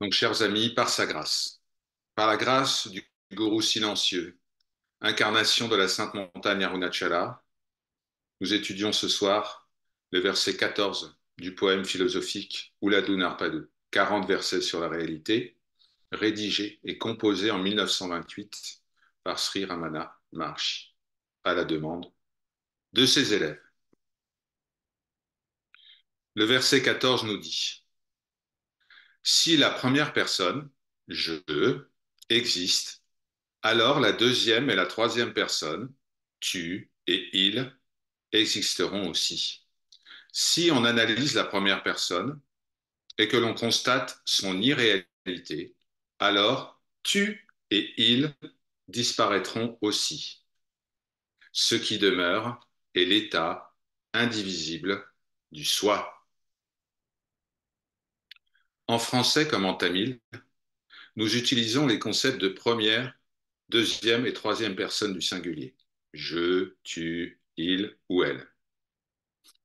Donc, chers amis, par sa grâce, par la grâce du gourou silencieux, incarnation de la sainte montagne Arunachala, nous étudions ce soir le verset 14 du poème philosophique Ulladu Narpadu, 40 versets sur la réalité, rédigé et composé en 1928 par Sri Ramana Maharshi, à la demande de ses élèves. Le verset 14 nous dit: si la première personne, je, existe, alors la deuxième et la troisième personne, tu et il, existeront aussi. Si on analyse la première personne et que l'on constate son irréalité, alors tu et il disparaîtront aussi. Ce qui demeure est l'état indivisible du soi. En français comme en tamil, nous utilisons les concepts de première, deuxième et troisième personne du singulier. Je, tu, il ou elle.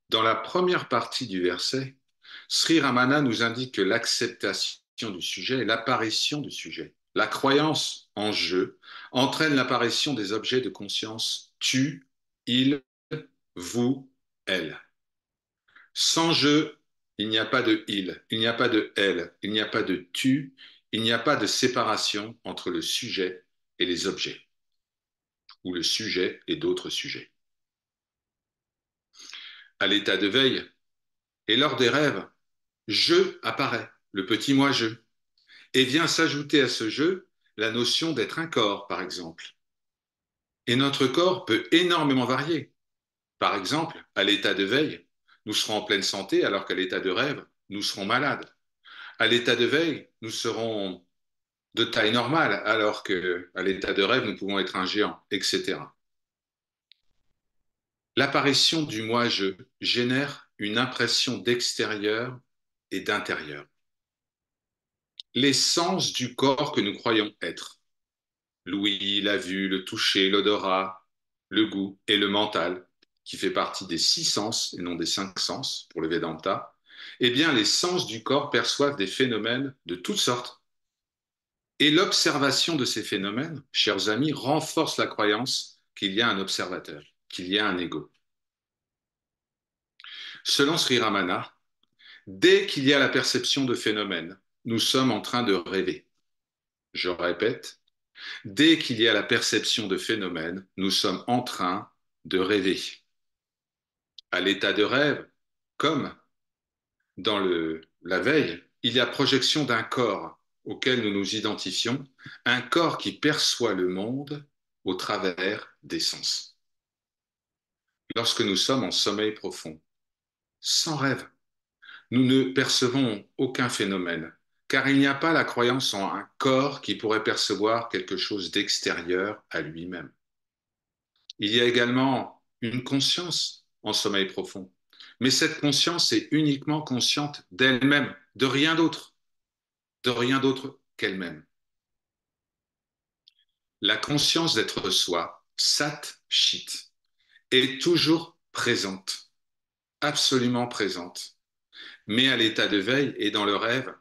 Dans la première partie du verset, Sri Ramana nous indique que l'acceptation du sujet est l'apparition du sujet. La croyance en je entraîne l'apparition des objets de conscience tu, il, vous, elle. Sans je, il n'y a pas de il n'y a pas de elle, il n'y a pas de tu, il n'y a pas de séparation entre le sujet et les objets, ou le sujet et d'autres sujets. À l'état de veille et lors des rêves, je apparaît, le petit moi-je, et vient s'ajouter à ce je la notion d'être un corps, par exemple. Et notre corps peut énormément varier. Par exemple, à l'état de veille, nous serons en pleine santé, alors qu'à l'état de rêve, nous serons malades. À l'état de veille, nous serons de taille normale, alors qu'à l'état de rêve, nous pouvons être un géant, etc. L'apparition du moi-je génère une impression d'extérieur et d'intérieur. Les sens du corps que nous croyons être, l'ouïe, la vue, le toucher, l'odorat, le goût et le mental, qui fait partie des 6 sens et non des 5 sens pour le Vedanta, eh bien, les sens du corps perçoivent des phénomènes de toutes sortes. Et l'observation de ces phénomènes, chers amis, renforce la croyance qu'il y a un observateur, qu'il y a un ego. Selon Sri Ramana, dès qu'il y a la perception de phénomènes, nous sommes en train de rêver. Je répète, dès qu'il y a la perception de phénomènes, nous sommes en train de rêver. À l'état de rêve, comme dans la veille, il y a projection d'un corps auquel nous nous identifions, un corps qui perçoit le monde au travers des sens. Lorsque nous sommes en sommeil profond, sans rêve, nous ne percevons aucun phénomène, car il n'y a pas la croyance en un corps qui pourrait percevoir quelque chose d'extérieur à lui-même. Il y a également une conscience en sommeil profond, mais cette conscience est uniquement consciente d'elle-même, de rien d'autre qu'elle-même. La conscience d'être soi, sat chit, est toujours présente, absolument présente. Mais à l'état de veille et dans le rêve,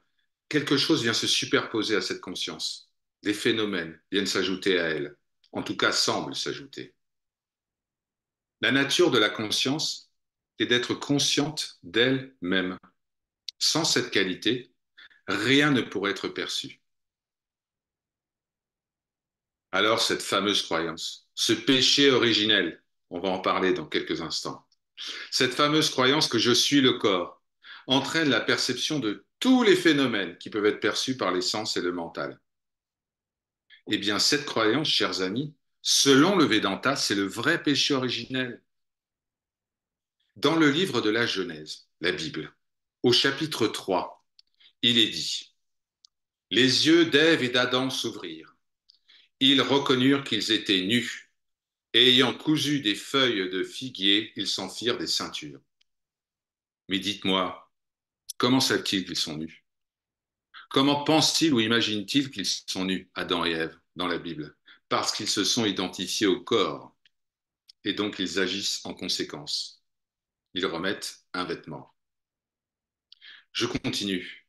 quelque chose vient se superposer à cette conscience. Des phénomènes viennent s'ajouter à elle, en tout cas semblent s'ajouter. La nature de la conscience est d'être consciente d'elle-même. Sans cette qualité, rien ne pourrait être perçu. Alors cette fameuse croyance, ce péché originel, on va en parler dans quelques instants, cette fameuse croyance que je suis le corps, entraîne la perception de tous les phénomènes qui peuvent être perçus par les sens et le mental. Eh bien, cette croyance, chers amis, selon le Vedanta, c'est le vrai péché originel. Dans le livre de la Genèse, la Bible, au chapitre 3, il est dit: les yeux d'Ève et d'Adam s'ouvrirent. Ils reconnurent qu'ils étaient nus, et ayant cousu des feuilles de figuier, ils s'en firent des ceintures. Mais dites-moi, comment savent-ils qu'ils sont nus? Comment pensent-ils ou imaginent-ils qu'ils sont nus, Adam et Ève, dans la Bible? Parce qu'ils se sont identifiés au corps, et donc ils agissent en conséquence. Ils remettent un vêtement. Je continue.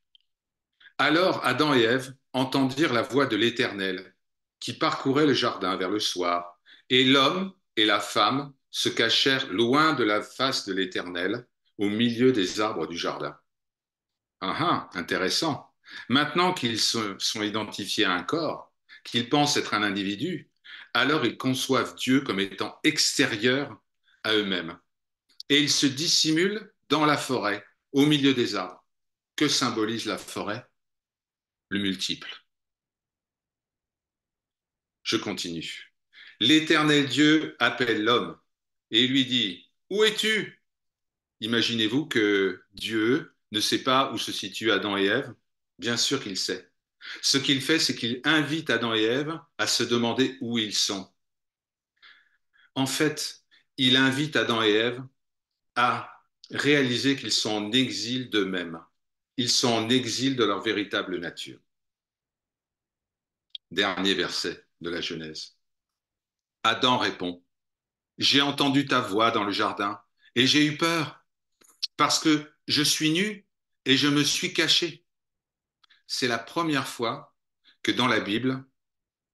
Alors Adam et Ève entendirent la voix de l'Éternel qui parcourait le jardin vers le soir, et l'homme et la femme se cachèrent loin de la face de l'Éternel, au milieu des arbres du jardin. Ah ah, intéressant. Maintenant qu'ils sont identifiés à un corps, qu'ils pensent être un individu, alors ils conçoivent Dieu comme étant extérieur à eux-mêmes. Et ils se dissimulent dans la forêt, au milieu des arbres. Que symbolise la forêt? Le multiple. Je continue. L'Éternel Dieu appelle l'homme et lui dit, où es-tu? Imaginez-vous que Dieu ne sait pas où se situent Adam et Ève? Bien sûr qu'il sait. Ce qu'il fait, c'est qu'il invite Adam et Ève à se demander où ils sont. En fait, il invite Adam et Ève à réaliser qu'ils sont en exil d'eux-mêmes. Ils sont en exil de leur véritable nature. Dernier verset de la Genèse. Adam répond, j'ai entendu ta voix dans le jardin et j'ai eu peur parce que je suis nu et je me suis caché. C'est la première fois que dans la Bible,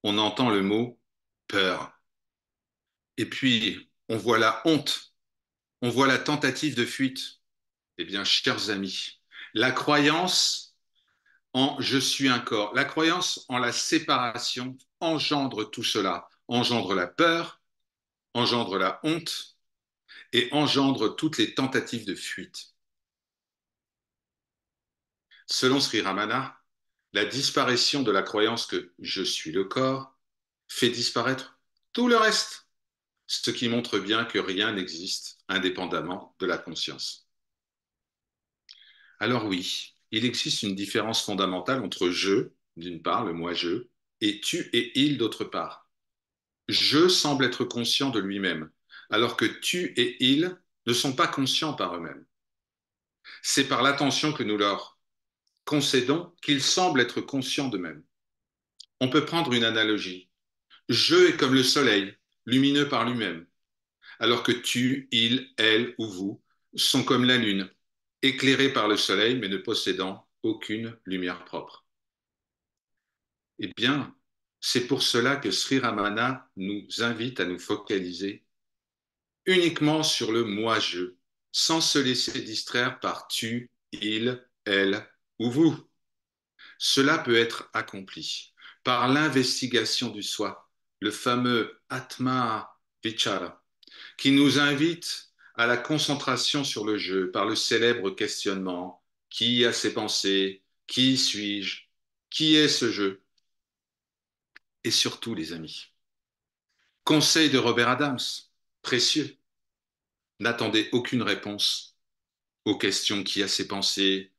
on entend le mot peur. Et puis, on voit la honte, on voit la tentative de fuite. Eh bien, chers amis, la croyance en je suis un corps, la croyance en la séparation engendre tout cela, engendre la peur, engendre la honte et engendre toutes les tentatives de fuite. Selon Sri Ramana, la disparition de la croyance que je suis le corps fait disparaître tout le reste, ce qui montre bien que rien n'existe indépendamment de la conscience. Alors oui, il existe une différence fondamentale entre je, d'une part, le moi-je, et tu et il, d'autre part. Je semble être conscient de lui-même, alors que tu et il ne sont pas conscients par eux-mêmes. C'est par l'attention que nous leur concédons qu'ils semblent être conscients d'eux-mêmes. On peut prendre une analogie. Je est comme le soleil, lumineux par lui-même, alors que tu, il, elle ou vous sont comme la lune, éclairés par le soleil mais ne possédant aucune lumière propre. Eh bien, c'est pour cela que Sri Ramana nous invite à nous focaliser uniquement sur le moi-je, sans se laisser distraire par tu, il, elle ou vous. Cela peut être accompli par l'investigation du soi, le fameux Atma Vichara, qui nous invite à la concentration sur le jeu par le célèbre questionnement: qui a ses pensées? Qui suis-je? Qui est ce jeu? Et surtout, les amis, conseil de Robert Adams, précieux, n'attendez aucune réponse aux questions: qui a ses pensées?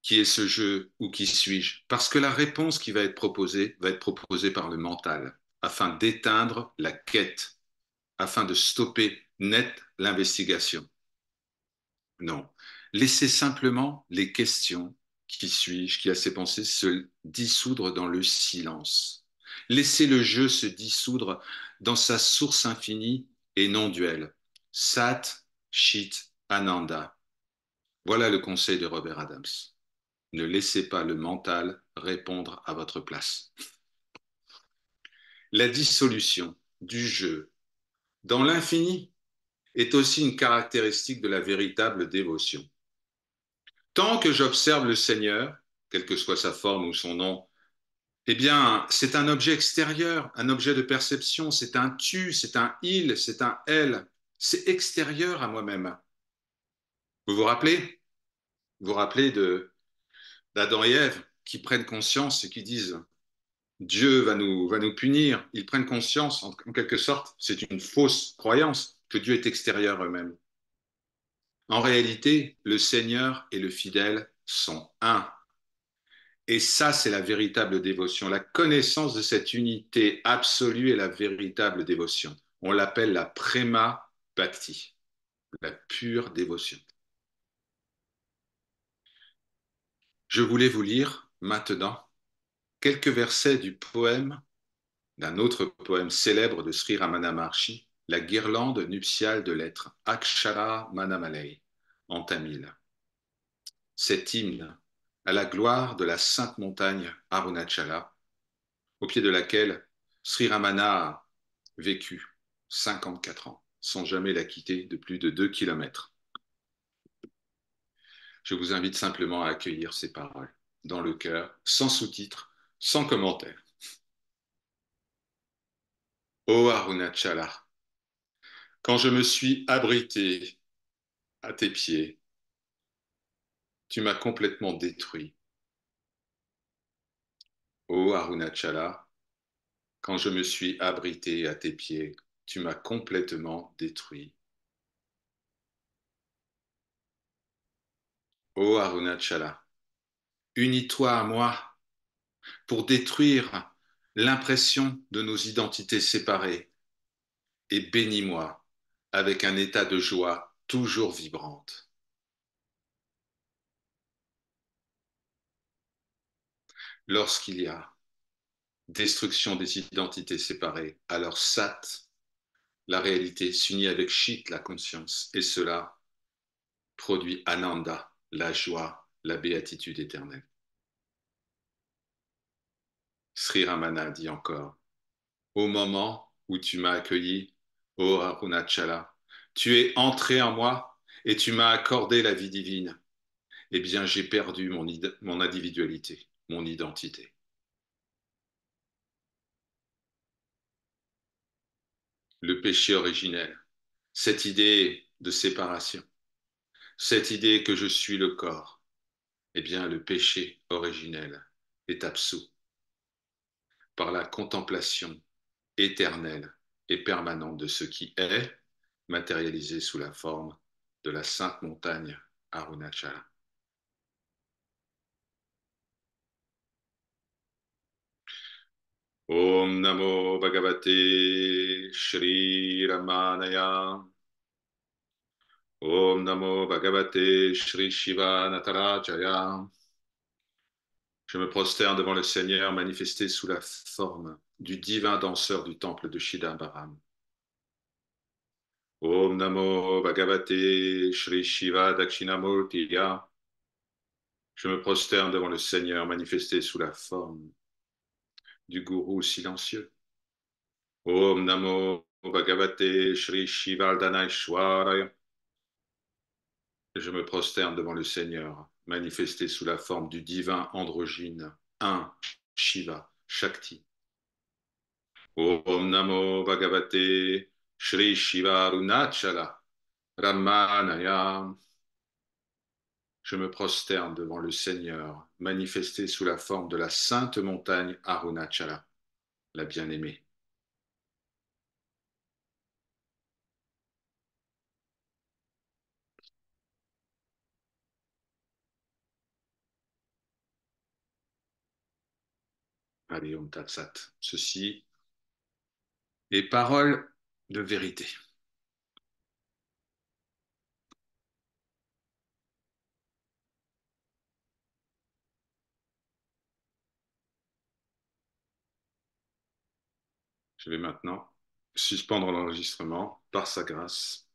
Qui est ce jeu ou qui suis-je? Parce que la réponse qui va être proposée par le mental afin d'éteindre la quête, afin de stopper net l'investigation. Non. Laissez simplement les questions: qui suis-je, qui a ses pensées, se dissoudre dans le silence. Laissez le jeu se dissoudre dans sa source infinie et non duelle. Sat Chit Ananda. Voilà le conseil de Robert Adams. Ne laissez pas le mental répondre à votre place. La dissolution du jeu dans l'infini est aussi une caractéristique de la véritable dévotion. Tant que j'observe le Seigneur, quelle que soit sa forme ou son nom, eh bien, c'est un objet extérieur, un objet de perception, c'est un tu, c'est un il, c'est un elle, c'est extérieur à moi-même. Vous vous rappelez? Vous vous rappelez d'Adam et Ève qui prennent conscience et qui disent Dieu va nous punir. Ils prennent conscience, en quelque sorte, c'est une fausse croyance que Dieu est extérieur à eux-mêmes. En réalité, le Seigneur et le fidèle sont un. Et ça, c'est la véritable dévotion. La connaissance de cette unité absolue est la véritable dévotion. On l'appelle la prema bhakti, la pure dévotion. Je voulais vous lire maintenant quelques versets du poème, d'un autre poème célèbre de Sri Ramana Maharshi, La guirlande nuptiale de l'être, Akshara Manamalai, en tamil. Cet hymne à la gloire de la sainte montagne Arunachala, au pied de laquelle Sri Ramana a vécu 54 ans, sans jamais la quitter de plus de 2 kilomètres. Je vous invite simplement à accueillir ces paroles dans le cœur, sans sous-titres, sans commentaires. Ô Arunachala, quand je me suis abrité à tes pieds, tu m'as complètement détruit. Ô Arunachala, quand je me suis abrité à tes pieds, tu m'as complètement détruit. Ô Arunachala, unis-toi à moi pour détruire l'impression de nos identités séparées et bénis-moi avec un état de joie toujours vibrante. Lorsqu'il y a destruction des identités séparées, alors Sat, la réalité, s'unit avec Chit, la conscience, et cela produit Ananda, la joie, la béatitude éternelle. Sri Ramana dit encore, au moment où tu m'as accueilli, ô Arunachala, tu es entré en moi et tu m'as accordé la vie divine. Eh bien, j'ai perdu mon individualité, mon identité. Le péché originel, cette idée de séparation, cette idée que je suis le corps, eh bien, le péché originel est absous par la contemplation éternelle et permanente de ce qui est matérialisé sous la forme de la sainte montagne Arunachala. Om Namo Bhagavate Shri Ramanaya. Om Namo Bhagavate Shri Shiva Natarajaya. Je me prosterne devant le Seigneur manifesté sous la forme du divin danseur du temple de Chidambaram. Om Namo Bhagavate Shri Shiva Dakshinamurtiya. Je me prosterne devant le Seigneur manifesté sous la forme du gourou silencieux. Om Namo Bhagavate Shri Shivardhanaishwaraya. Je me prosterne devant le Seigneur, manifesté sous la forme du divin androgyne, un, Shiva, Shakti. Om Namo Bhagavate Shri Shiva Arunachala Ramanaya. Je me prosterne devant le Seigneur, manifesté sous la forme de la sainte montagne Arunachala, la bien-aimée. Allez, Om Tat Sat. Ceci est parole de vérité. Je vais maintenant suspendre l'enregistrement par sa grâce.